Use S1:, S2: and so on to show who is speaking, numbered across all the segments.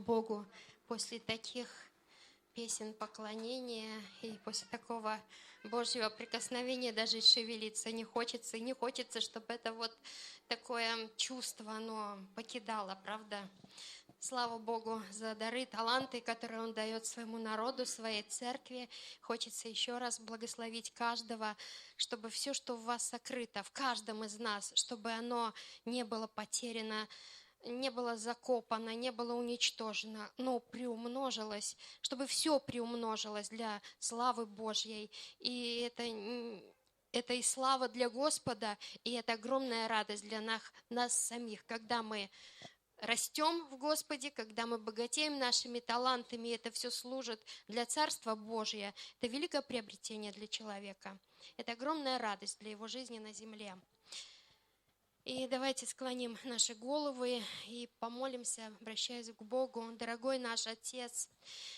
S1: Богу, после таких песен поклонения и после такого Божьего прикосновения даже шевелиться не хочется. И не хочется, чтобы это вот такое чувство, оно покидало, правда? Слава Богу за дары, таланты, которые Он дает своему народу, своей церкви. Хочется еще раз благословить каждого, чтобы все, что в вас сокрыто, в каждом из нас, чтобы оно не было потеряно, не было закопано, не было уничтожено, но приумножилось, чтобы все приумножилось для славы Божьей. И это и слава для Господа, и это огромная радость для нас самих, когда мы растем в Господе, когда мы богатеем нашими талантами, и это все служит для Царства Божия. Это великое приобретение для человека. Это огромная радость для его жизни на земле. И давайте склоним наши головы и помолимся, обращаясь к Богу. Дорогой наш Отец,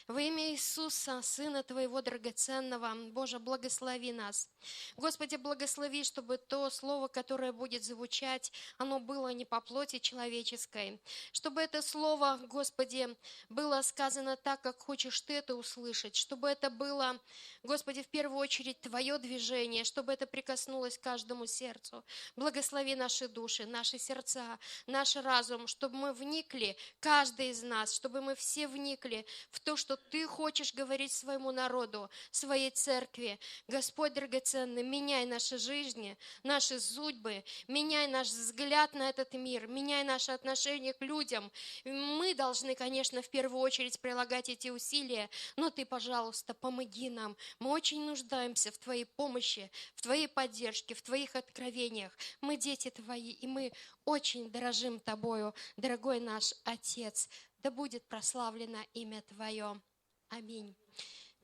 S1: во имя Иисуса, Сына Твоего драгоценного, Боже, благослови нас. Господи, благослови, чтобы то слово, которое будет звучать, оно было не по плоти человеческой. Чтобы это слово, Господи, было сказано так, как хочешь Ты это услышать. Чтобы это было, Господи, в первую очередь Твое движение, чтобы это прикоснулось к каждому сердцу. Благослови наши души, наши сердца, наш разум, чтобы мы вникли, каждый из нас, чтобы мы все вникли в то, что Ты хочешь говорить своему народу, своей церкви. Господь драгоценный, меняй наши жизни, наши судьбы, меняй наш взгляд на этот мир, меняй наше отношение к людям. Мы должны, конечно, в первую очередь прилагать эти усилия, но Ты, пожалуйста, помоги нам. Мы очень нуждаемся в Твоей помощи, в Твоей поддержке, в Твоих откровениях. Мы дети Твои, и мы очень дорожим Тобою, дорогой наш Отец. Да будет прославлено имя Твое. Аминь.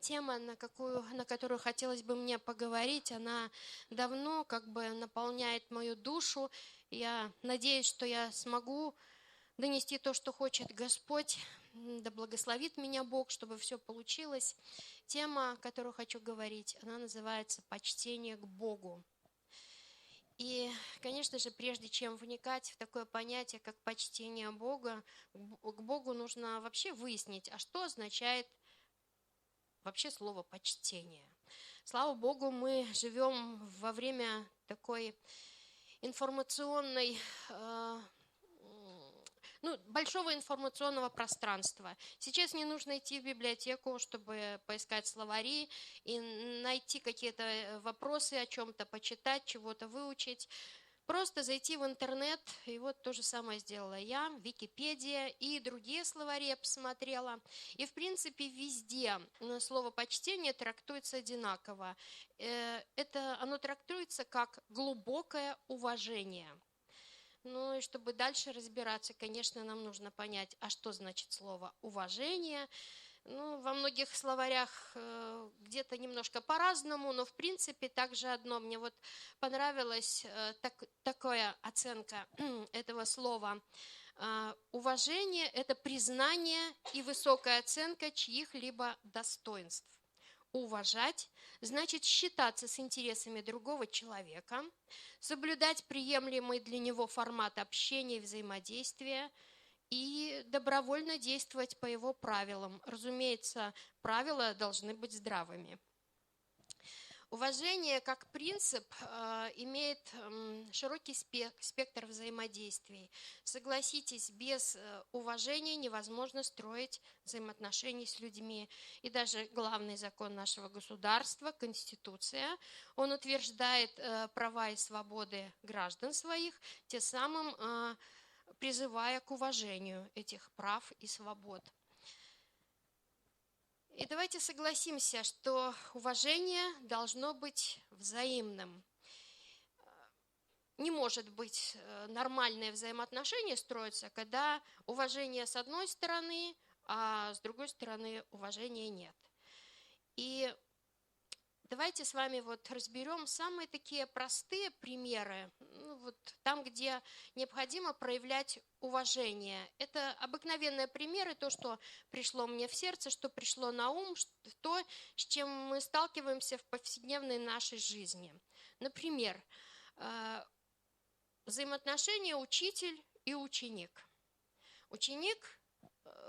S1: Тема, на которую хотелось бы мне поговорить, она давно как бы наполняет мою душу. Я надеюсь, что я смогу донести то, что хочет Господь. Да благословит меня Бог, чтобы все получилось. Тема, о которой хочу говорить, она называется «Почтение к Богу». И, конечно же, прежде чем вникать в такое понятие, как почтение Бога, к Богу нужно вообще выяснить, а что означает вообще слово «почтение». Слава Богу, мы живем во время такой информационной, большого информационного пространства. Сейчас не нужно идти в библиотеку, чтобы поискать словари и найти какие-то вопросы о чем-то, почитать, чего-то выучить. Просто зайти в интернет, и вот то же самое сделала я, Википедия и другие словари я посмотрела. И, в принципе, везде слово «почтение» трактуется одинаково. Оно трактуется как глубокое уважение. Ну и чтобы дальше разбираться, конечно, нам нужно понять, а что значит слово «уважение». Ну, во многих словарях где-то немножко по-разному, но в принципе также одно. Мне вот понравилась такая оценка этого слова. Уважение – это признание и высокая оценка чьих-либо достоинств. Уважать значит считаться с интересами другого человека, соблюдать приемлемый для него формат общения и взаимодействия и добровольно действовать по его правилам. Разумеется, правила должны быть здравыми. Уважение как принцип имеет широкий спектр взаимодействий. Согласитесь, без уважения невозможно строить взаимоотношения с людьми. И даже главный закон нашего государства, Конституция, он утверждает права и свободы граждан своих, тем самым призывая к уважению этих прав и свобод. И давайте согласимся, что уважение должно быть взаимным. Не может быть нормальное взаимоотношение строиться, когда уважение с одной стороны, а с другой стороны уважения нет. И давайте с вами вот разберем самые такие простые примеры, там, где необходимо проявлять уважение. Это обыкновенные примеры, то, что пришло мне в сердце, что пришло на ум, то, с чем мы сталкиваемся в повседневной нашей жизни. Например, взаимоотношения учитель и ученик. Ученик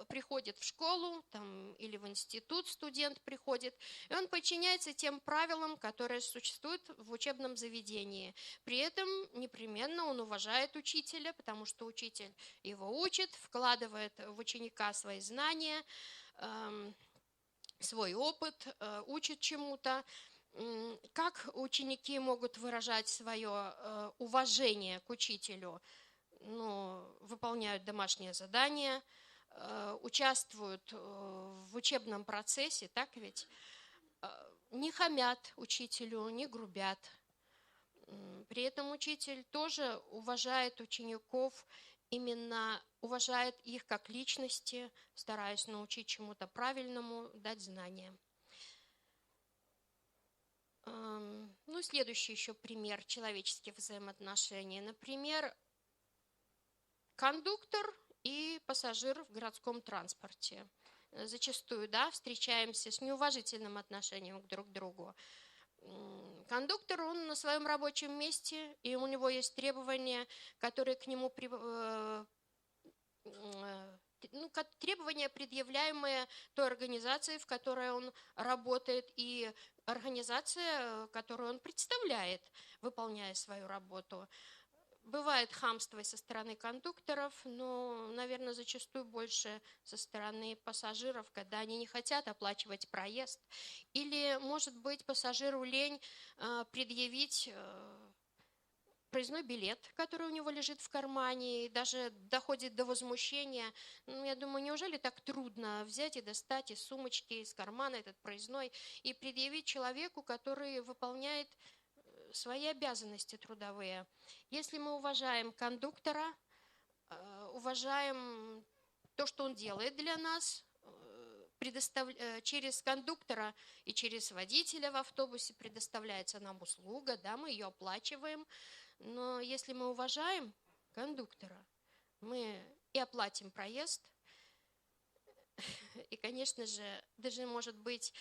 S1: приходит в школу там, или в институт студент приходит, и он подчиняется тем правилам, которые существуют в учебном заведении. При этом непременно он уважает учителя, потому что учитель его учит, вкладывает в ученика свои знания, свой опыт, учит чему-то. Как ученики могут выражать свое уважение к учителю? Ну, выполняют домашнее задание, участвуют в учебном процессе, так ведь? Не хамят учителю, не грубят. При этом учитель тоже уважает учеников, именно уважает их как личности, стараясь научить чему-то правильному, дать знания. Ну, следующий еще пример человеческих взаимоотношений. Например, кондуктор и пассажир в городском транспорте. Зачастую, да, встречаемся с неуважительным отношением друг к другу. Кондуктор, он на своем рабочем месте, и у него есть требования, которые к нему требования, предъявляемые той организацией, в которой он работает, и организация, которую он представляет, выполняя свою работу. Бывает хамство и со стороны кондукторов, но, наверное, зачастую больше со стороны пассажиров, когда они не хотят оплачивать проезд. Или, может быть, пассажиру лень предъявить проездной билет, который у него лежит в кармане, и даже доходит до возмущения. Ну, я думаю, неужели так трудно взять и достать из сумочки, из кармана этот проездной и предъявить человеку, который выполняет свои обязанности трудовые. Если мы уважаем кондуктора, уважаем то, что он делает для нас, через кондуктора и через водителя в автобусе предоставляется нам услуга, да, мы ее оплачиваем. Но если мы уважаем кондуктора, мы и оплатим проезд, и, конечно же, даже, может быть,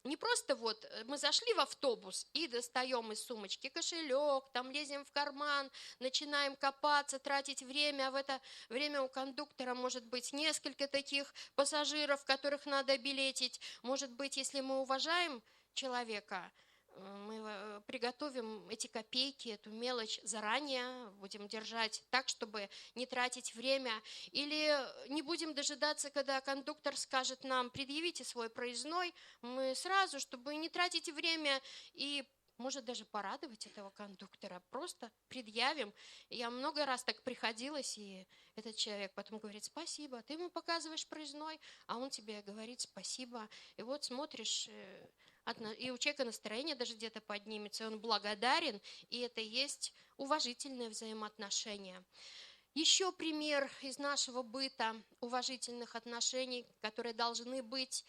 S1: не просто вот мы зашли в автобус и достаем из сумочки кошелек, там лезем в карман, начинаем копаться, тратить время, а в это время у кондуктора может быть несколько таких пассажиров, которых надо билетить. Может быть, если мы уважаем человека, мы приготовим эти копейки, эту мелочь заранее, будем держать так, чтобы не тратить время. Или не будем дожидаться, когда кондуктор скажет нам: предъявите свой проездной. Мы сразу, чтобы не тратить время и, может, даже порадовать этого кондуктора, просто предъявим. Я много раз так приходилось, и этот человек потом говорит: спасибо. Ты ему показываешь проездной, а он тебе говорит спасибо. И вот смотришь, и у человека настроение даже где-то поднимется, и он благодарен, и это и есть уважительное взаимоотношение. Еще пример из нашего быта уважительных отношений, которые должны быть,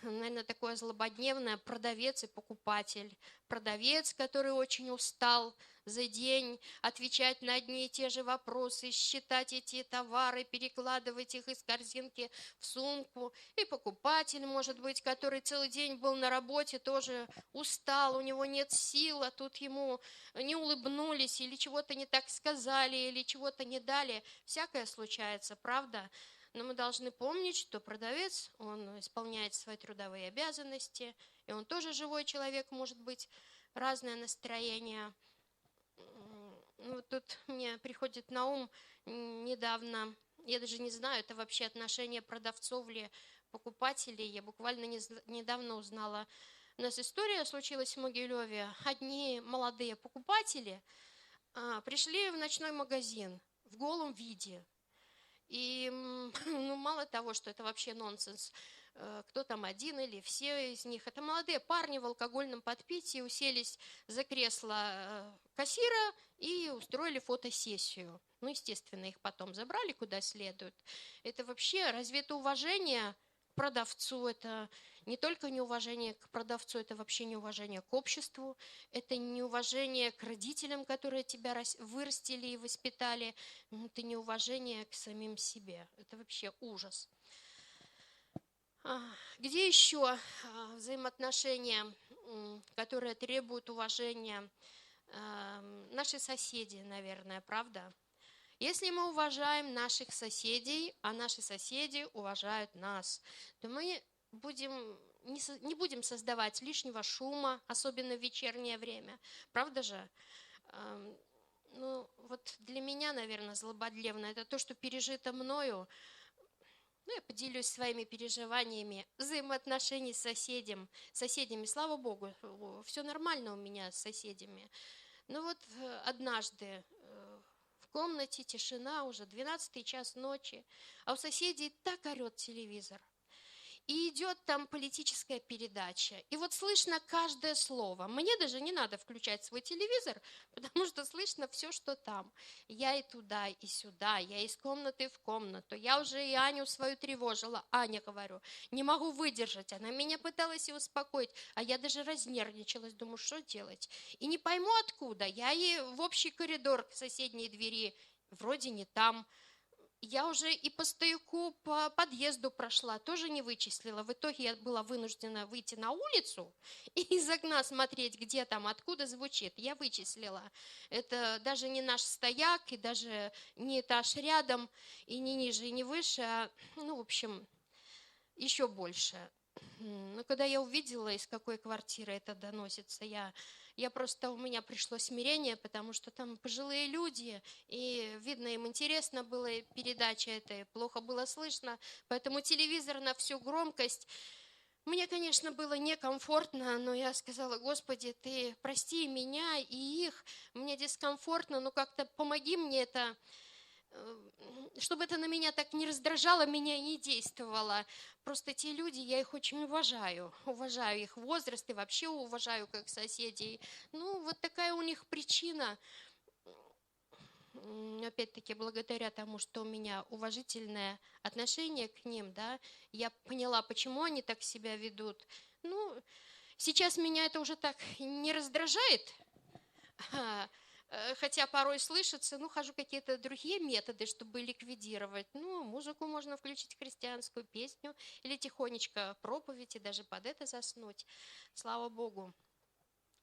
S1: наверное, такое злободневное: продавец и покупатель. Продавец, который очень устал за день отвечать на одни и те же вопросы, считать эти товары, перекладывать их из корзинки в сумку. И покупатель, может быть, который целый день был на работе, тоже устал, у него нет сил, а тут ему не улыбнулись, или чего-то не так сказали, или чего-то не дали. Всякое случается, правда? Но мы должны помнить, что продавец, он исполняет свои трудовые обязанности, и он тоже живой человек, может быть, разное настроение. Ну, тут мне приходит на ум недавно, я даже не знаю, это вообще отношение продавцов или покупателей, я буквально недавно узнала. У нас история случилась в Могилеве. Одни молодые покупатели пришли в ночной магазин в голом виде. И ну, мало того, что это вообще нонсенс, кто там один или все из них, это молодые парни в алкогольном подпитии уселись за кресло кассира и устроили фотосессию. Ну, естественно, их потом забрали куда следует. Это вообще, разве это уважение к продавцу? Это не только неуважение к продавцу, это вообще неуважение к обществу, это неуважение к родителям, которые тебя вырастили и воспитали, это неуважение к самим себе. Это вообще ужас. Где еще взаимоотношения, которые требуют уважения? Наши соседи, наверное, правда? Если мы уважаем наших соседей, а наши соседи уважают нас, то мы не будем создавать лишнего шума, особенно в вечернее время. Правда же? Ам, Ну, вот для меня, наверное, злободлевно это то, что пережито мною. Ну, я поделюсь своими переживаниями, взаимоотношений с соседями. Слава Богу, все нормально у меня с соседями. Но вот однажды в комнате тишина, уже 12 час ночи, а у соседей так орет телевизор. И идет там политическая передача. И вот слышно каждое слово. Мне даже не надо включать свой телевизор, потому что слышно все, что там. Я и туда, и сюда, я из комнаты в комнату. Я уже и Аню свою тревожила. Аня, говорю, не могу выдержать. Она меня пыталась и успокоить, а я даже разнервничалась. Думаю, что делать? И не пойму откуда. Я ей в общий коридор к соседней двери, вроде не там. Я уже и по стояку по подъезду прошла, тоже не вычислила. В итоге я была вынуждена выйти на улицу и из окна смотреть, где там, откуда звучит. Я вычислила. Это даже не наш стояк, и даже не этаж рядом, и не ниже, и не выше, а, ну, в общем, еще больше. Но когда я увидела, из какой квартиры это доносится, у меня пришло смирение, потому что там пожилые люди, и видно, им интересно было передача эта, плохо было слышно, поэтому телевизор на всю громкость. Мне, конечно, было некомфортно, но я сказала: Господи, Ты прости меня и их, мне дискомфортно, но как-то помоги мне это, чтобы это на меня так не раздражало, меня и не действовало. Просто те люди, я их очень уважаю. Уважаю их возраст и вообще уважаю как соседей. Ну, вот такая у них причина. Опять-таки, благодаря тому, что у меня уважительное отношение к ним, да, я поняла, почему они так себя ведут. Ну, сейчас меня это уже так не раздражает, хотя порой слышится, ну, хожу какие-то другие методы, чтобы ликвидировать. Ну, музыку можно включить, христианскую песню, или тихонечко проповедь, и даже под это заснуть. Слава Богу.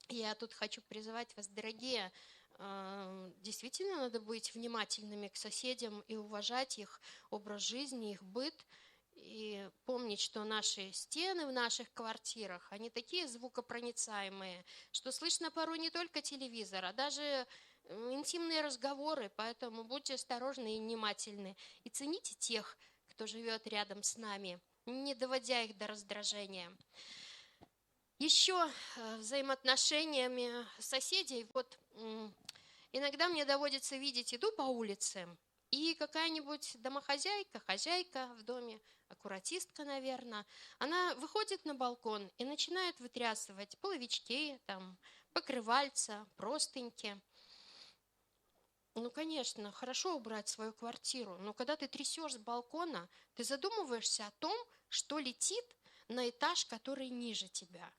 S1: Я тут хочу призывать вас, дорогие, действительно надо быть внимательными к соседям и уважать их образ жизни, их быт, и помнить, что наши стены в наших квартирах, они такие звукопроницаемые, что слышно порой не только телевизор, а даже интимные разговоры, поэтому будьте осторожны и внимательны. И цените тех, кто живет рядом с нами, не доводя их до раздражения. Еще взаимоотношениями соседей, вот иногда мне доводится видеть, иду по улице, и какая-нибудь домохозяйка, хозяйка в доме, аккуратистка, наверное, она выходит на балкон и начинает вытрясывать половички, там, покрывальца, простыньки. Ну, конечно, хорошо убрать свою квартиру, но когда ты трясешь с балкона, ты задумываешься о том, что летит на этаж, который ниже тебя.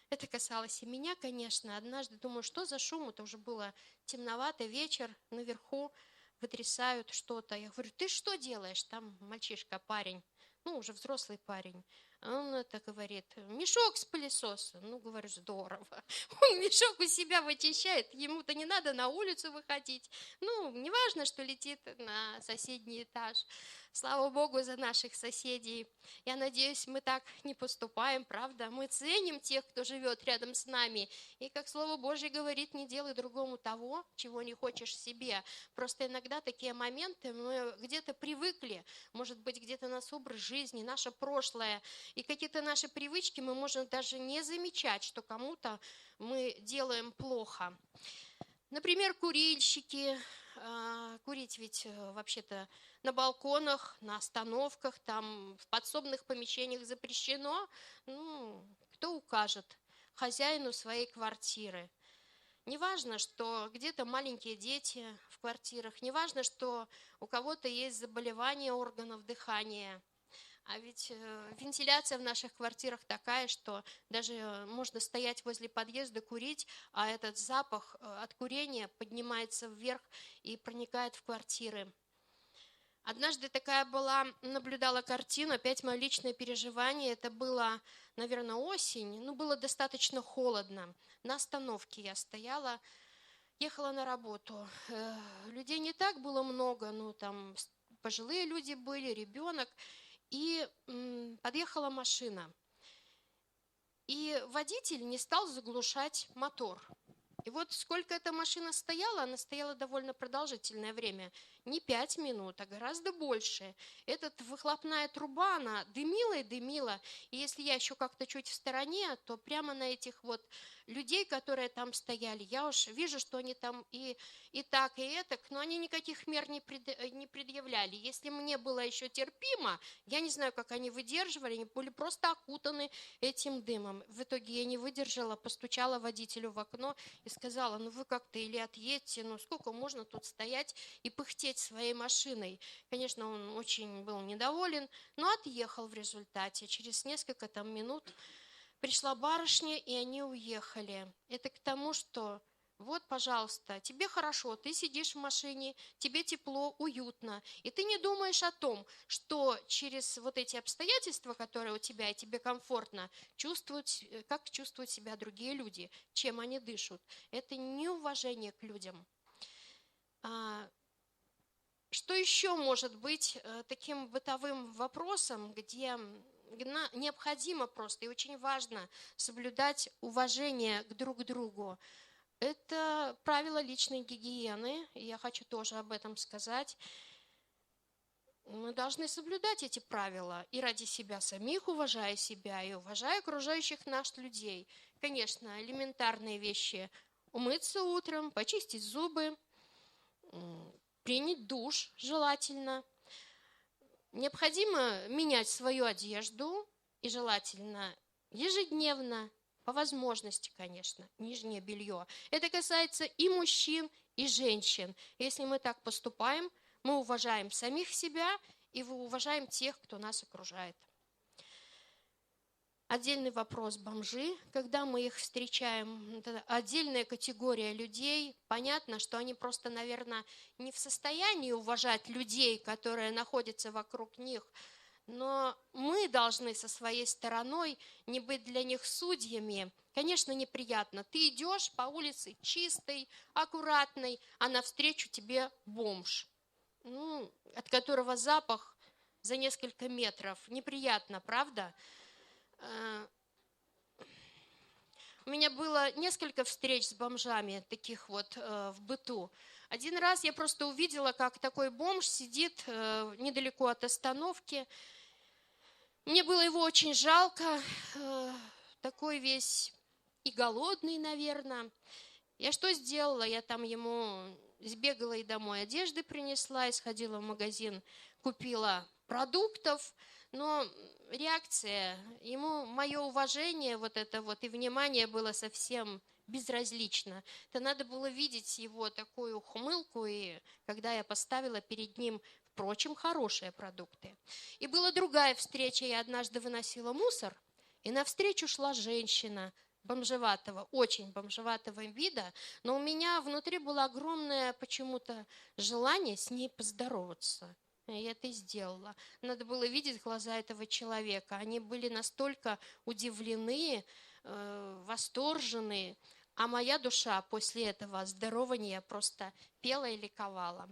S1: Это касалось и меня, конечно. Однажды думаю, что за шум? Это уже было темновато, вечер, наверху вытрясают что-то. Я говорю: ты что делаешь? Там мальчишка, парень, ну, уже взрослый парень. А он это говорит: мешок с пылесоса. Ну, говорю, здорово. Он мешок у себя вычищает, ему-то не надо на улицу выходить. Ну, не важно, что летит на соседний этаж. Слава Богу за наших соседей. Я надеюсь, мы так не поступаем, правда? Мы ценим тех, кто живет рядом с нами. И как Слово Божье говорит, не делай другому того, чего не хочешь себе. Просто иногда такие моменты мы где-то привыкли, может быть, где-то наш образ жизни, наше прошлое и какие-то наши привычки мы можем даже не замечать, что кому-то мы делаем плохо. Например, курильщики. Курить ведь вообще-то на балконах, на остановках, там в подсобных помещениях запрещено. Ну, кто укажет хозяину своей квартиры? Не важно, что где-то маленькие дети в квартирах, не важно, что у кого-то есть заболевание органов дыхания. А ведь вентиляция в наших квартирах такая, что даже можно стоять возле подъезда, курить, а этот запах от курения поднимается вверх и проникает в квартиры. Однажды такая была, наблюдала картину, опять мое личное переживание, это было, наверное, осень, но было достаточно холодно. На остановке я стояла. ехала на работу. Людей не так было много, ну там пожилые люди были, ребенок. И подъехала машина. И водитель не стал заглушать мотор. И вот сколько эта машина стояла, она стояла довольно продолжительное время. Не 5 минут, а гораздо больше. Эта выхлопная труба, она дымила и дымила. И если я еще как-то чуть в стороне, то прямо на этих вот людей, которые там стояли, я уж вижу, что они там и так, и этак, но они никаких мер не предъявляли. Если мне было еще терпимо, я не знаю, как они выдерживали, они были просто окутаны этим дымом. В итоге я не выдержала, постучала водителю в окно и сказала: ну вы как-то или отъедьте, ну сколько можно тут стоять и пыхтеть своей машиной. Конечно, он очень был недоволен, но отъехал в результате. Через несколько там минут пришла барышня, и они уехали. Это к тому, что вот, пожалуйста, тебе хорошо, ты сидишь в машине, тебе тепло, уютно, и ты не думаешь о том, что через вот эти обстоятельства, которые у тебя, и тебе комфортно, как чувствуют себя другие люди, чем они дышат. Это неуважение к людям. Что еще может быть таким бытовым вопросом, где необходимо просто и очень важно соблюдать уважение друг к другу? Это правила личной гигиены, и я хочу тоже об этом сказать. Мы должны соблюдать эти правила и ради себя самих, уважая себя и уважая окружающих нас людей. Конечно, элементарные вещи: умыться утром, почистить зубы, принять душ желательно. Необходимо менять свою одежду и желательно ежедневно, по возможности, конечно, нижнее белье. Это касается и мужчин, и женщин. Если мы так поступаем, мы уважаем самих себя и уважаем тех, кто нас окружает. Отдельный вопрос — бомжи. Когда мы их встречаем, это отдельная категория людей. Понятно, что они просто, наверное, не в состоянии уважать людей, которые находятся вокруг них. Но мы должны со своей стороной не быть для них судьями. Конечно, неприятно. Ты идешь по улице чистой, аккуратной, а навстречу тебе бомж, от которого запах за несколько метров. Неприятно, правда? У меня было несколько встреч с бомжами, таких вот в быту. Один раз я просто увидела, как такой бомж сидит недалеко от остановки. Мне было его очень жалко, такой весь и голодный, наверное. Я что сделала? Я там ему сбегала и домой одежды принесла, и сходила в магазин, купила продуктов. Но реакция, ему мое уважение вот это вот и внимание было совсем безразлично. Это надо было видеть его такую ухмылку, и когда я поставила перед ним, впрочем, хорошие продукты. И была другая встреча, я однажды выносила мусор, и навстречу шла женщина бомжеватого, очень бомжеватого вида, но у меня внутри было огромное почему-то желание с ней поздороваться. Я это и сделала. Надо было видеть глаза этого человека. Они были настолько удивлены, восторжены, а моя душа после этого здорования просто пела и ликовала.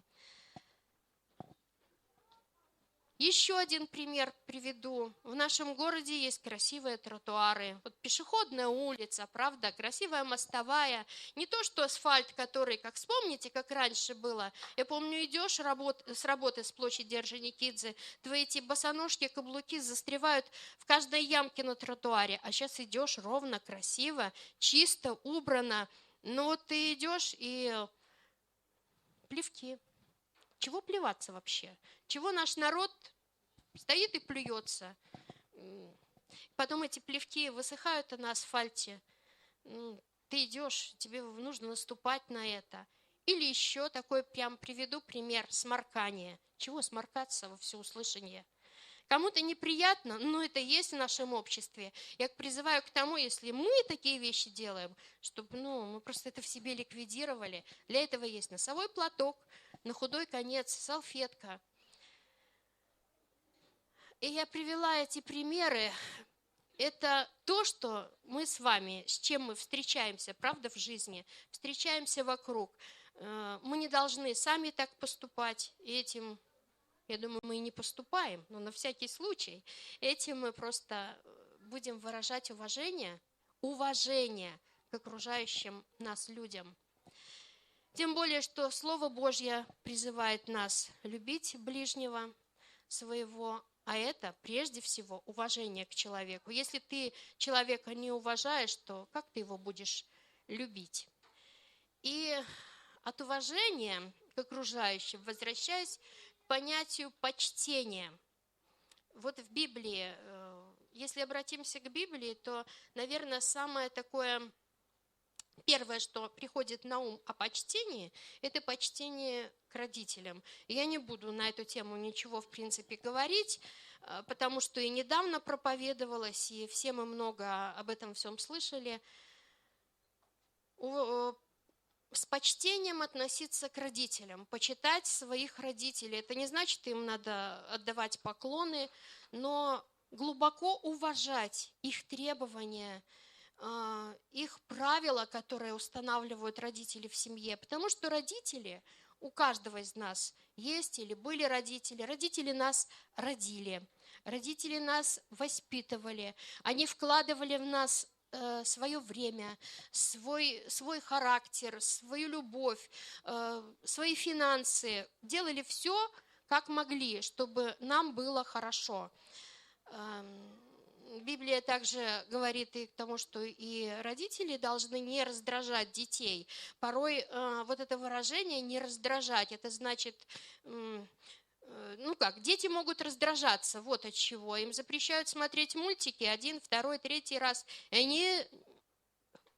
S1: Еще один пример приведу. В нашем городе есть красивые тротуары. Вот пешеходная улица, правда, красивая мостовая. Не то, что асфальт, который, как вспомните, как раньше было. Я помню, идешь с работы с площади Орджоникидзе, твои эти босоножки, каблуки застревают в каждой ямке на тротуаре. А сейчас идешь ровно, красиво, чисто, убрано. Но вот ты идешь и плевки. Чего плеваться вообще? Чего наш народ стоит и плюется? Потом эти плевки высыхают на асфальте. Ты идешь, тебе нужно наступать на это. Или еще такой прям приведу пример: сморкание. Чего сморкаться во всеуслышание? Кому-то неприятно, но это есть в нашем обществе. Я призываю к тому, если мы такие вещи делаем, чтобы мы просто это в себе ликвидировали. Для этого есть носовой платок, на худой конец салфетка. И я привела эти примеры это то, что мы с вами, с чем мы встречаемся, правда, в жизни, встречаемся вокруг. Мы не должны сами так поступать, и этим, я думаю, мы и не поступаем, но на всякий случай, этим мы просто будем выражать уважение к окружающим нас людям. Тем более, что Слово Божье призывает нас любить ближнего своего, а это прежде всего уважение к человеку. Если ты человека не уважаешь, то как ты его будешь любить? И от уважения к окружающим возвращаясь к понятию почтения. Вот в Библии, если обратимся к Библии, то, наверное, самое такое первое, что приходит на ум о почтении, это почтение к родителям. Я не буду на эту тему ничего, в принципе, говорить, потому что и недавно проповедовалась, и все мы много об этом всем слышали. С почтением относиться к родителям, почитать своих родителей. Это не значит, им надо отдавать поклоны, но глубоко уважать их требования, их правила, которые устанавливают родители в семье. Потому что родители, у каждого из нас есть или были родители. Родители нас родили, родители нас воспитывали. Они вкладывали в нас свое время, свой характер, свою любовь, свои финансы. Делали все, как могли, чтобы нам было хорошо. Библия также говорит и к тому, что и родители должны не раздражать детей. Порой вот это выражение «не раздражать», это значит, дети могут раздражаться, вот от чего. Им запрещают смотреть мультики один, второй, третий раз, и они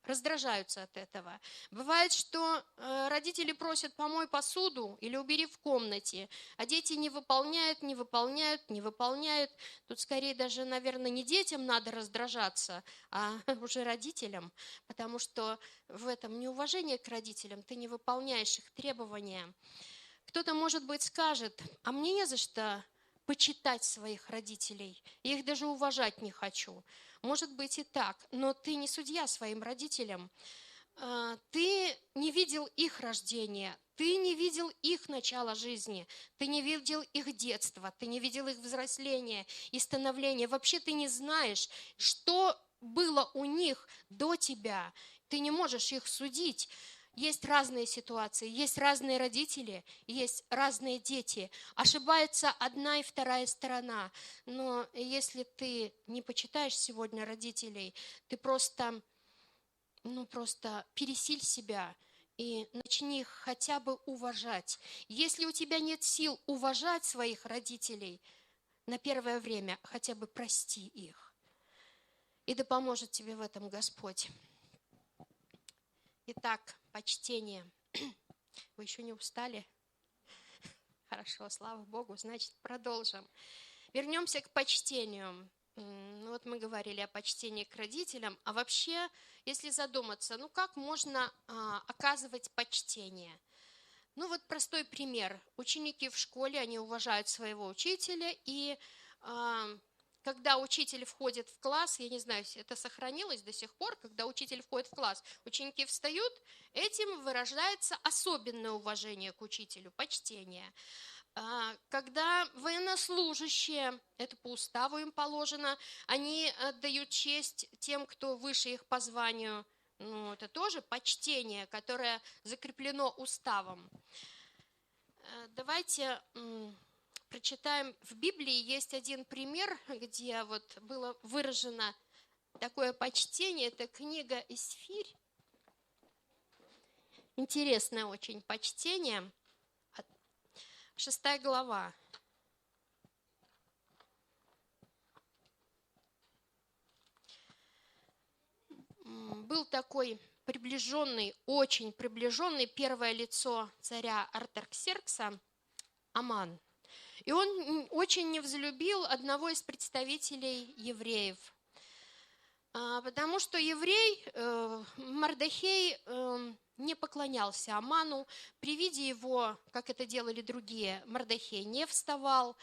S1: раздражаются от этого. Бывает, что родители просят «помой посуду» или «убери в комнате», а дети не выполняют. Тут скорее даже, наверное, не детям надо раздражаться, а уже родителям, потому что в этом неуважение к родителям, ты не выполняешь их требования. Кто-то, может быть, скажет: а мне не за что почитать своих родителей, я их даже уважать не хочу. Может быть и так, но ты не судья своим родителям. Ты не видел их рождения, ты не видел их начала жизни, ты не видел их детства, ты не видел их взросления и становления. Вообще ты не знаешь, что было у них до тебя. Ты не можешь их судить. Есть разные ситуации, есть разные родители, есть разные дети. Ошибается одна и вторая сторона. Но если ты не почитаешь сегодня родителей, ты просто пересиль себя и начни их хотя бы уважать. Если у тебя нет сил уважать своих родителей, на первое время хотя бы прости их. И да поможет тебе в этом Господь. Итак, почтение. Вы еще не устали? Хорошо, слава Богу, значит, продолжим. Вернемся к почтению. Вот мы говорили о почтении к родителям, а вообще, если задуматься, как можно оказывать почтение? Вот простой пример. Ученики в школе, они уважают своего учителя, и когда учитель входит в класс, я не знаю, это сохранилось до сих пор, когда учитель входит в класс, ученики встают, этим выражается особенное уважение к учителю, почтение. Когда военнослужащие, это по уставу им положено, они отдают честь тем, кто выше их по званию, это тоже почтение, которое закреплено уставом. Давайте прочитаем. В Библии есть один пример, где было выражено такое почтение. Это книга Исфирь. Интересное очень почтение. 6 глава. Был такой приближенный, очень приближенный первое лицо царя Артаксеркса Аман. И он очень не взлюбил одного из представителей евреев, потому что еврей Мордехей не поклонялся Аману. При виде его, как это делали другие, Мордехей не вставал.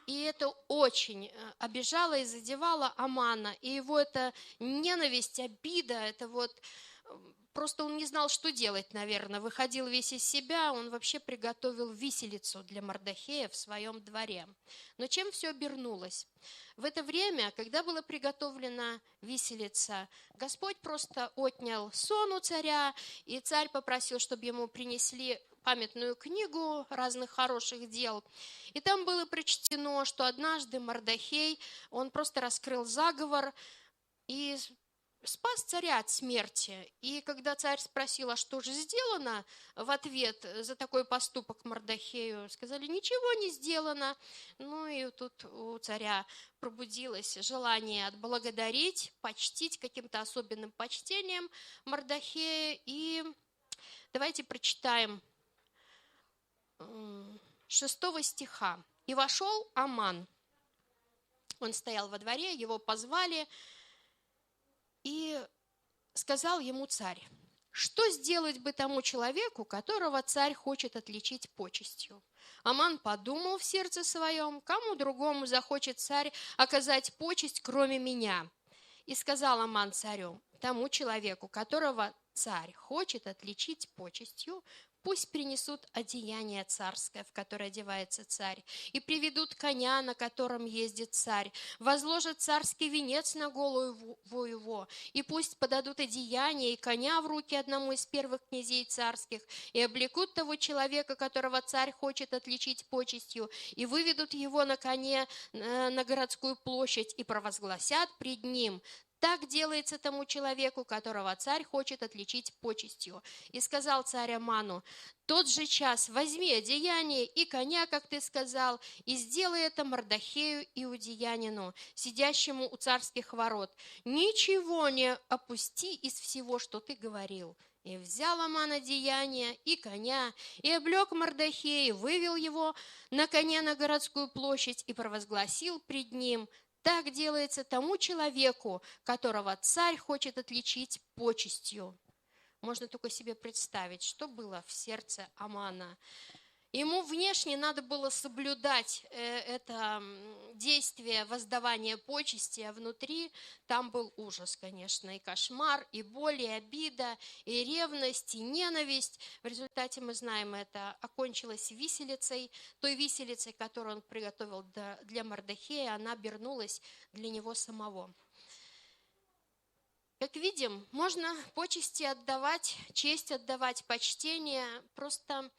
S1: И это очень обижало и задевало Амана. И его эта ненависть, обида, это вот просто он не знал, что делать, наверное. Выходил весь из себя, он вообще приготовил виселицу для Мордохея в своем дворе. Но чем все обернулось? В это время, когда была приготовлена виселица, Господь просто отнял сон у царя, и царь попросил, чтобы ему принесли памятную книгу разных хороших дел. И там было прочтено, что однажды Мордохей, он просто раскрыл заговор и спас царя от смерти. И когда царь спросил, а что же сделано в ответ за такой поступок Мордохею, сказали, ничего не сделано. Ну и тут у царя пробудилось желание отблагодарить, почтить каким-то особенным почтением Мордохея. И давайте прочитаем 6 стиха. «И вошел Аман». Он стоял во дворе, его позвали, и сказал ему царь: «Что сделать бы тому человеку, которого царь хочет отличить почестью?» Аман подумал в сердце своем, кому другому захочет царь оказать почесть, кроме меня. И сказал Аман царю: тому человеку, которого царь хочет отличить почестью, пусть принесут одеяние царское, в которое одевается царь, и приведут коня, на котором ездит царь, возложат царский венец на голову его, и пусть подадут одеяние и коня в руки одному из первых князей царских, и облекут того человека, которого царь хочет отличить почестью, и выведут его на коне на городскую площадь, и провозгласят пред ним: так делается тому человеку, которого царь хочет отличить почестью. И сказал царь Аману: тот же час возьми одеяние и коня, как ты сказал, и сделай это Мордохею иудеянину, сидящему у царских ворот. Ничего не опусти из всего, что ты говорил. И взял Аман одеяние и коня, и облег Мордохея, вывел его на коне на городскую площадь и провозгласил пред ним: так делается тому человеку, которого царь хочет отличить почестью. Можно только себе представить, что было в сердце Амана. Ему внешне надо было соблюдать это действие воздавания почести, а внутри там был ужас, конечно, и кошмар, и боль, и обида, и ревность, и ненависть. В результате, мы знаем, это окончилось виселицей, той виселицей, которую он приготовил для Мордохея, она обернулась для него самого. Как видим, можно почести отдавать, честь отдавать, почтение просто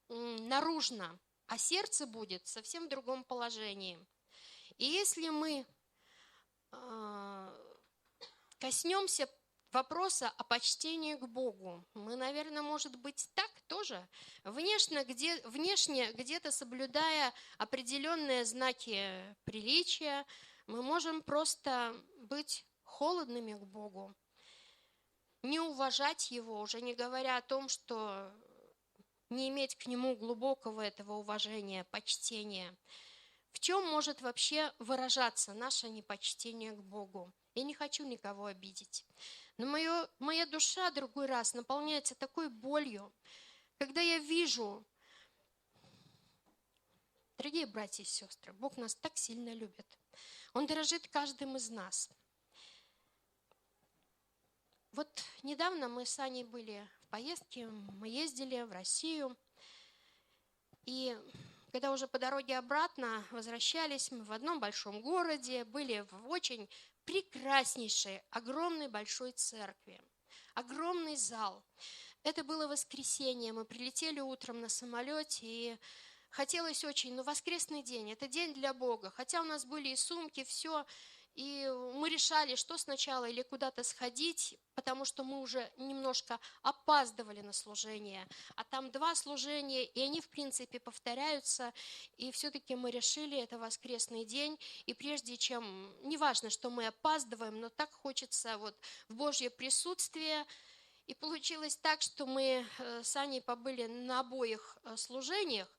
S1: наружно, а сердце будет совсем в другом положении. И если мы коснемся вопроса о почтении к Богу, мы, наверное, может быть, так тоже, внешне где-то соблюдая определенные знаки приличия, мы можем просто быть холодными к Богу, не уважать Его, уже не говоря о том, что не иметь к Нему глубокого этого уважения, почтения. В чем может вообще выражаться наше непочтение к Богу? Я не хочу никого обидеть. Но моя душа другой раз наполняется такой болью, когда я вижу, дорогие братья и сестры, Бог нас так сильно любит. Он дорожит каждым из нас. Вот недавно мы с Аней были в поездке, мы ездили в Россию, и когда уже по дороге обратно возвращались, мы в одном большом городе, были в очень прекраснейшей, огромной большой церкви, огромный зал. Это было воскресенье, мы прилетели утром на самолете, и хотелось очень, воскресный день, это день для Бога, хотя у нас были и сумки, все. И мы решали, что сначала или куда-то сходить, потому что мы уже немножко опаздывали на служение. А там 2 служения, и они, в принципе, повторяются. И все-таки мы решили, это воскресный день. И прежде чем, неважно, что мы опаздываем, но так хочется в Божье присутствие. И получилось так, что мы с Аней побыли на обоих служениях,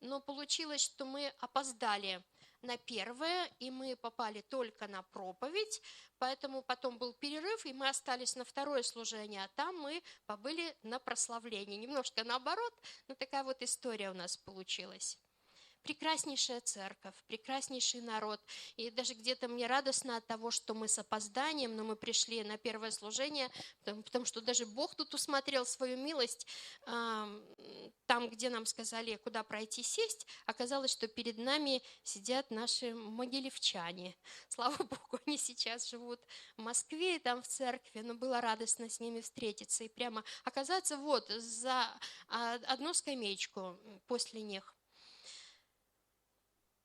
S1: но получилось, что мы опоздали на первое, и мы попали только на проповедь, поэтому потом был перерыв, и мы остались на второе служение, а там мы побыли на прославлении. Немножко наоборот, но такая вот история у нас получилась. прекраснейшая церковь, прекраснейший народ. И даже где-то мне радостно от того, что мы с опозданием, но мы пришли на первое служение, потому что даже Бог тут усмотрел свою милость. Там, где нам сказали, куда пройти сесть, оказалось, что перед нами сидят наши могилевчане. Слава Богу, они сейчас живут в Москве, и там в церкви, но было радостно с ними встретиться и прямо оказаться вот за одну скамеечку после них.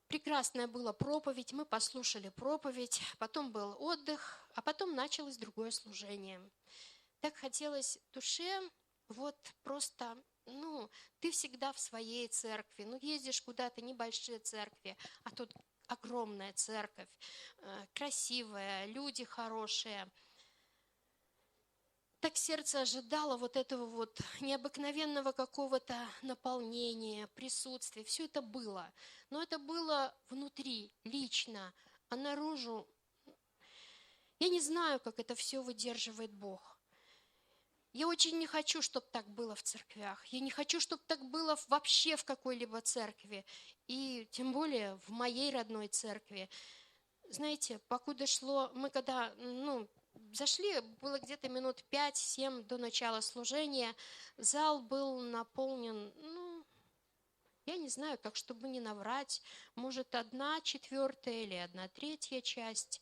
S1: Прекрасная была проповедь, мы послушали проповедь, потом был отдых, а потом началось другое служение. Так хотелось душе вот просто, ты всегда в своей церкви, ездишь куда-то, небольшие церкви, а тут огромная церковь, красивая, люди хорошие. Так сердце ожидало вот этого вот необыкновенного какого-то наполнения, присутствия. Все это было. Но это было внутри, лично, а наружу я не знаю, как это все выдерживает Бог. Я очень не хочу, чтобы так было в церквях. Я не хочу, чтобы так было вообще в какой-либо церкви. И тем более в моей родной церкви. Знаете, покуда шло, мы когда, зашли, было где-то минут 5-7 до начала служения, зал был наполнен, я не знаю, как, чтобы не наврать, может, 1/4 или 1/3 часть.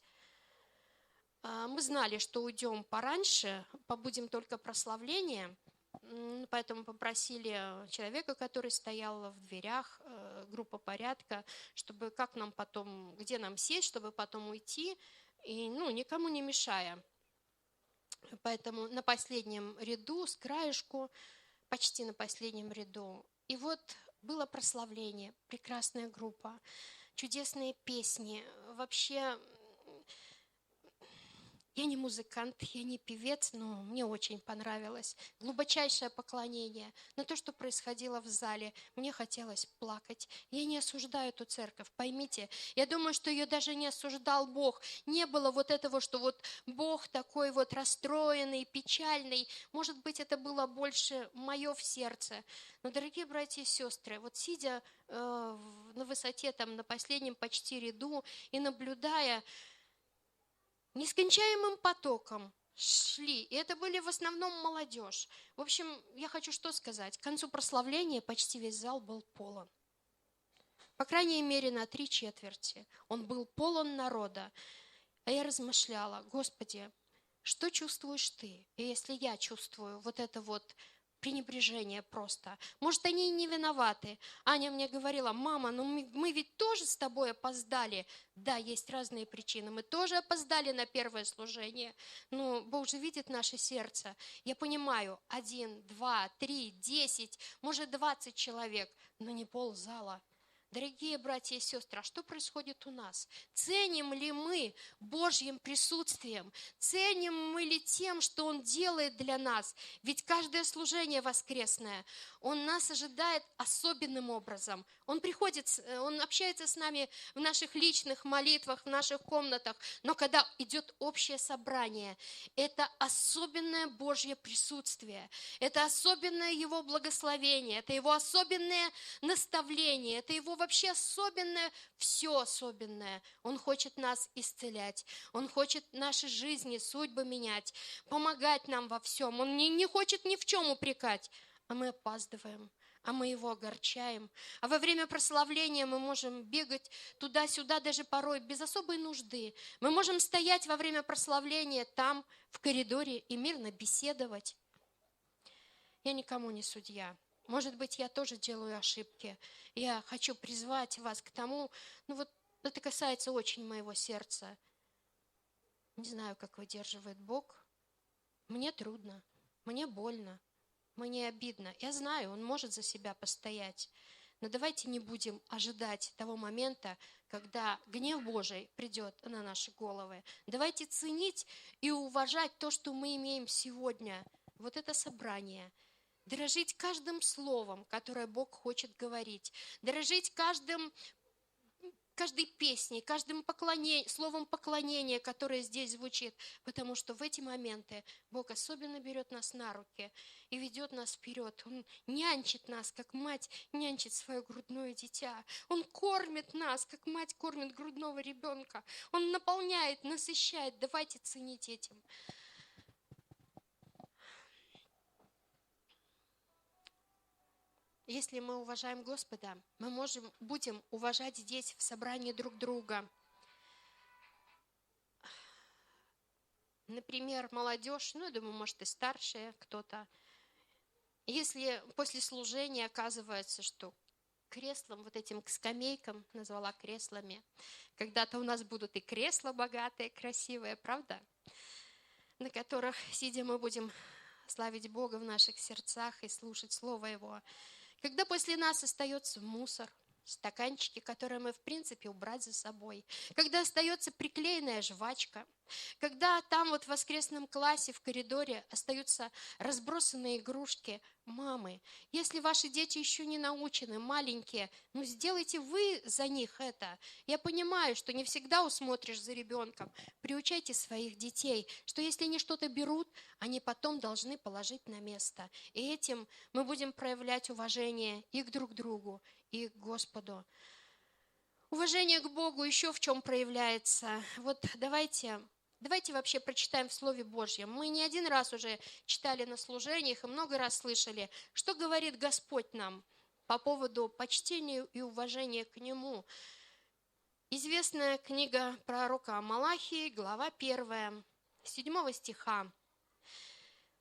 S1: Мы знали, что уйдем пораньше, побудем только прославление, поэтому попросили человека, который стоял в дверях, группа порядка, чтобы как нам потом, где нам сесть, чтобы потом уйти, и никому не мешая. Поэтому на последнем ряду, с краешку, почти на последнем ряду. И вот было прославление, прекрасная группа, чудесные песни. Вообще, я не музыкант, я не певец, но мне очень понравилось. Глубочайшее поклонение. Но то, что происходило в зале, мне хотелось плакать. Я не осуждаю эту церковь, поймите. Я думаю, что ее даже не осуждал Бог. Не было вот этого, что вот Бог такой вот расстроенный, печальный. Может быть, это было больше мое в сердце. Но, дорогие братья и сестры, вот сидя на высоте, там, на последнем почти ряду и наблюдая, нескончаемым потоком шли, и это были в основном молодежь. В общем, я хочу что сказать. К концу прославления почти весь зал был полон. По крайней мере, на 3/4. Он был полон народа. А я размышляла, Господи, что чувствуешь Ты? И если я чувствую вот это вот пренебрежение просто. Может, они и не виноваты. Аня мне говорила, мама, мы ведь тоже с тобой опоздали. Да, есть разные причины. Мы тоже опоздали на первое служение. Но Бог же видит наше сердце. Я понимаю, 1, 2, 3, 10, может 20 человек, но не ползала. Дорогие братья и сестры, а что происходит у нас? Ценим ли мы Божьим присутствием? Ценим мы ли тем, что Он делает для нас? Ведь каждое служение воскресное, Он нас ожидает особенным образом. Он приходит, Он общается с нами в наших личных молитвах, в наших комнатах. Но когда идет общее собрание, это особенное Божье присутствие. Это особенное Его благословение, это Его особенное наставление, это Его вообще особенное, все особенное. Он хочет нас исцелять, Он хочет наши жизни, судьбы менять, помогать нам во всем. Он не хочет ни в чем упрекать, а мы опаздываем, а мы Его огорчаем. А во время прославления мы можем бегать туда-сюда даже порой без особой нужды. Мы можем стоять во время прославления там, в коридоре, и мирно беседовать. Я никому не судья. Может быть, я тоже делаю ошибки. Я хочу призвать вас к тому, это касается очень моего сердца. Не знаю, как выдерживает Бог. Мне трудно, мне больно, мне обидно. Я знаю, Он может за себя постоять. Но давайте не будем ожидать того момента, когда гнев Божий придет на наши головы. Давайте ценить и уважать то, что мы имеем сегодня. Вот это собрание. Дорожить каждым словом, которое Бог хочет говорить. Дорожить каждой песней, каждым словом поклонения, которое здесь звучит, потому что в эти моменты Бог особенно берет нас на руки и ведет нас вперед. Он нянчит нас, как мать нянчит свое грудное дитя. Он кормит нас, как мать кормит грудного ребенка. Он наполняет, насыщает. Давайте ценить этим. Если мы уважаем Господа, мы будем уважать здесь в собрании друг друга. Например, молодежь, я думаю, может и старшие кто-то. Если после служения оказывается, что креслам, вот этим скамейкам, назвала креслами, когда-то у нас будут и кресла богатые, красивые, правда? На которых, сидя, мы будем славить Бога в наших сердцах и слушать Слово Его. Когда после нас остается мусор, стаканчики, которые мы, в принципе, убрать за собой, когда остается приклеенная жвачка, когда там вот в воскресном классе, в коридоре остаются разбросанные игрушки, мамы, если ваши дети еще не научены, маленькие, сделайте вы за них это. Я понимаю, что не всегда усмотришь за ребенком. Приучайте своих детей, что если они что-то берут, они потом должны положить на место. И этим мы будем проявлять уважение и к друг другу, и к Господу. Уважение к Богу еще в чем проявляется? Вот давайте вообще прочитаем в Слове Божьем. Мы не один раз уже читали на служениях и много раз слышали, что говорит Господь нам по поводу почтения и уважения к Нему. Известная книга пророка Малахии, глава 1, 7 стиха.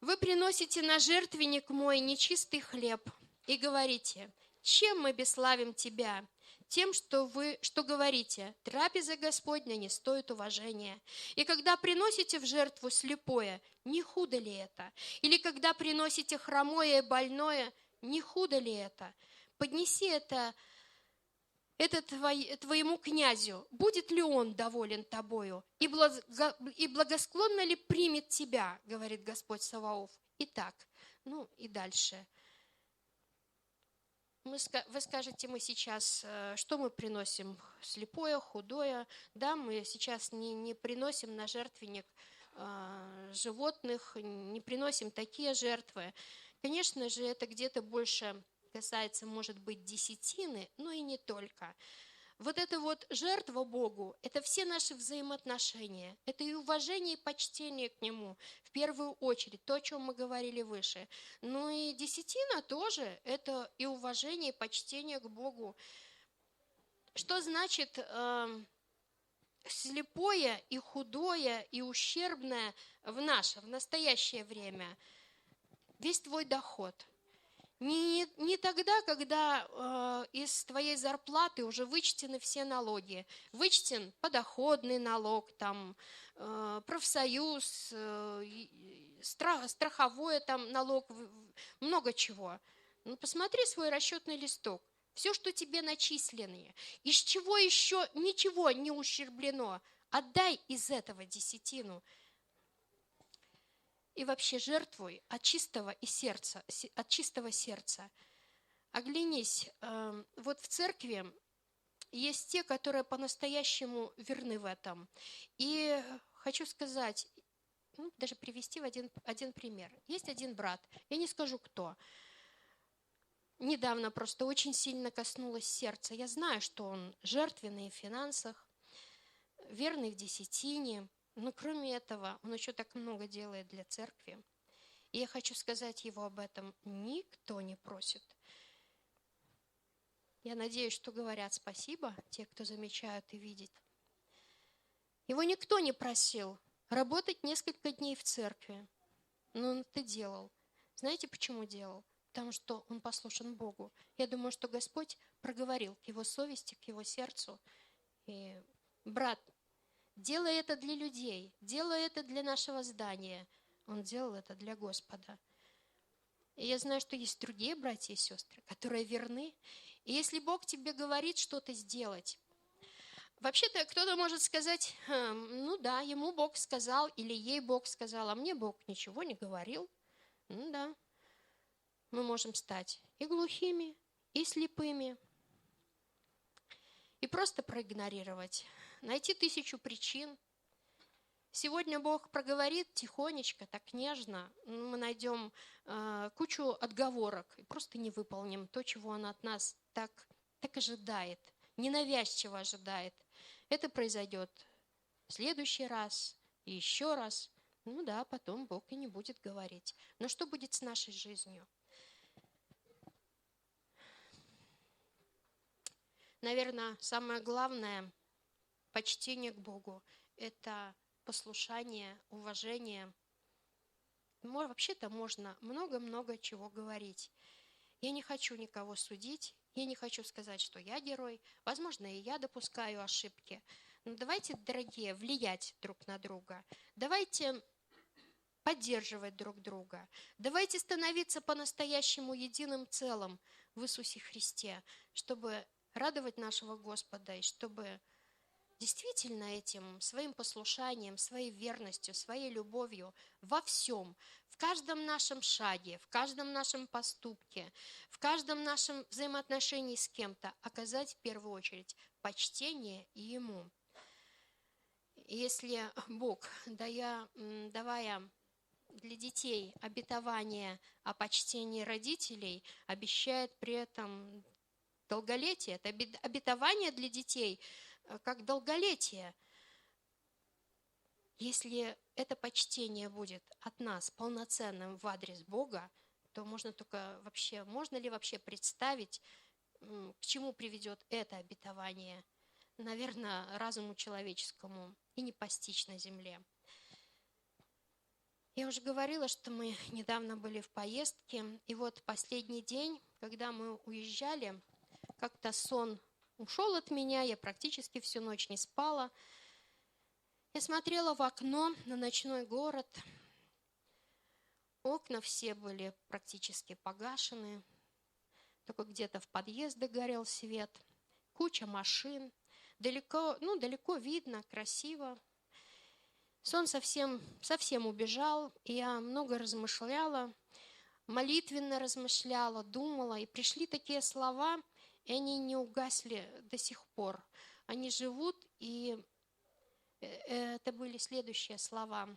S1: «Вы приносите на жертвенник мой нечистый хлеб и говорите: чем мы бесславим Тебя? Тем, что говорите: трапеза Господня не стоит уважения. И когда приносите в жертву слепое, не худо ли это? Или когда приносите хромое и больное, не худо ли это? Поднеси это твоему князю, будет ли он доволен тобою? И благосклонно ли примет тебя, говорит Господь Саваоф». Итак, и дальше. Вы скажете, мы сейчас, что мы приносим? Слепое, худое. Да, мы сейчас не приносим на жертвенник животных, не приносим такие жертвы. Конечно же, это где-то больше касается, может быть, десятины, но и не только. Вот эта вот жертва Богу, это все наши взаимоотношения, это и уважение, и почтение к Нему, в первую очередь, то, о чем мы говорили выше. Ну и десятина тоже, это и уважение, и почтение к Богу. Что значит слепое, и худое, и ущербное в настоящее время? Весь твой доход. Не тогда, когда из твоей зарплаты уже вычтены все налоги. Вычтен подоходный налог, профсоюз, страховой налог, много чего. Посмотри свой расчетный листок. Все, что тебе начислено, из чего еще ничего не ущерблено, отдай из этого десятину. И вообще жертвуй от чистого сердца. Оглянись, вот в церкви есть те, которые по-настоящему верны в этом. И хочу сказать, даже привести один пример. Есть один брат, я не скажу кто, недавно просто очень сильно коснулось сердца. Я знаю, что он жертвенный в финансах, верный в десятине. Но кроме этого, он еще так много делает для церкви. И я хочу сказать его об этом. Никто не просит. Я надеюсь, что говорят спасибо те, кто замечают и видят. Его никто не просил работать несколько дней в церкви. Но он это делал. Знаете, почему делал? Потому что он послушен Богу. Я думаю, что Господь проговорил к его совести, к его сердцу. И, брат, делай это для людей, делай это для нашего здания. Он делал это для Господа. И я знаю, что есть другие братья и сестры, которые верны. И если Бог тебе говорит что-то сделать, вообще-то кто-то может сказать, да, ему Бог сказал, или ей Бог сказал, а мне Бог ничего не говорил. Да, мы можем стать и глухими, и слепыми. и просто проигнорировать. Найти 1000 причин. Сегодня Бог проговорит тихонечко, так нежно. Мы найдем кучу отговорок и просто не выполним то, чего Он от нас так ожидает, ненавязчиво ожидает. Это произойдет в следующий раз и еще раз. Ну да, потом Бог и не будет говорить. Но что будет с нашей жизнью? Наверное, самое главное почтение к Богу – это послушание, уважение. Вообще-то можно много-много чего говорить. Я не хочу никого судить, я не хочу сказать, что я герой. Возможно, и я допускаю ошибки. Но давайте, дорогие, влиять друг на друга. Давайте поддерживать друг друга. Давайте становиться по-настоящему единым целым в Иисусе Христе, чтобы радовать нашего Господа и чтобы действительно этим своим послушанием, своей верностью, своей любовью во всем, в каждом нашем шаге, в каждом нашем поступке, в каждом нашем взаимоотношении с кем-то оказать в первую очередь почтение и Ему. Если Бог, давая для детей обетование о почтении родителей, обещает при этом долголетие, это обетование для детей как долголетие. Если это почтение будет от нас полноценным в адрес Бога, то можно ли вообще представить, к чему приведет это обетование? Наверное, разуму человеческому и не постичь на земле. Я уже говорила, что мы недавно были в поездке, и вот последний день, когда мы уезжали, как-то сон ушел от меня, я практически всю ночь не спала. Я смотрела в окно на ночной город. Окна все были практически погашены. Только где-то в подъезде горел свет. Куча машин. Далеко видно, красиво. Сон совсем убежал, и я много размышляла, молитвенно размышляла, думала. И пришли такие слова, и они не угасли до сих пор. Они живут, и это были следующие слова.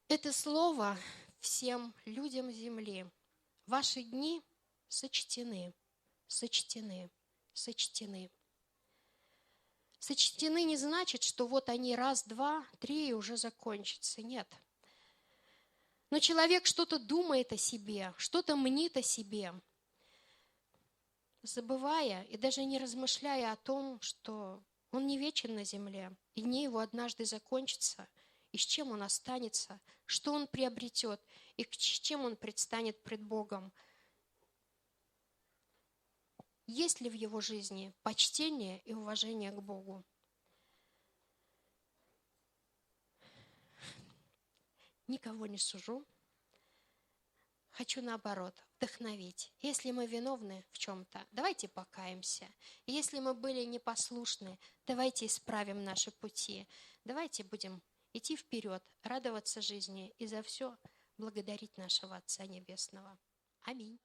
S1: Это слово всем людям земли. Ваши дни сочтены, сочтены, сочтены. Сочтены не значит, что вот они раз, два, три и уже закончатся. Нет. Но человек что-то думает о себе, что-то мнит о себе, забывая и даже не размышляя о том, что он не вечен на земле, и дни его однажды закончатся, и с чем он останется, что он приобретет, и с чем он предстанет пред Богом. Есть ли в его жизни почтение и уважение к Богу? Никого не сужу. Хочу, наоборот, вдохновить. Если мы виновны в чем-то, давайте покаемся. Если мы были непослушны, давайте исправим наши пути. Давайте будем идти вперед, радоваться жизни и за все благодарить нашего Отца Небесного. Аминь.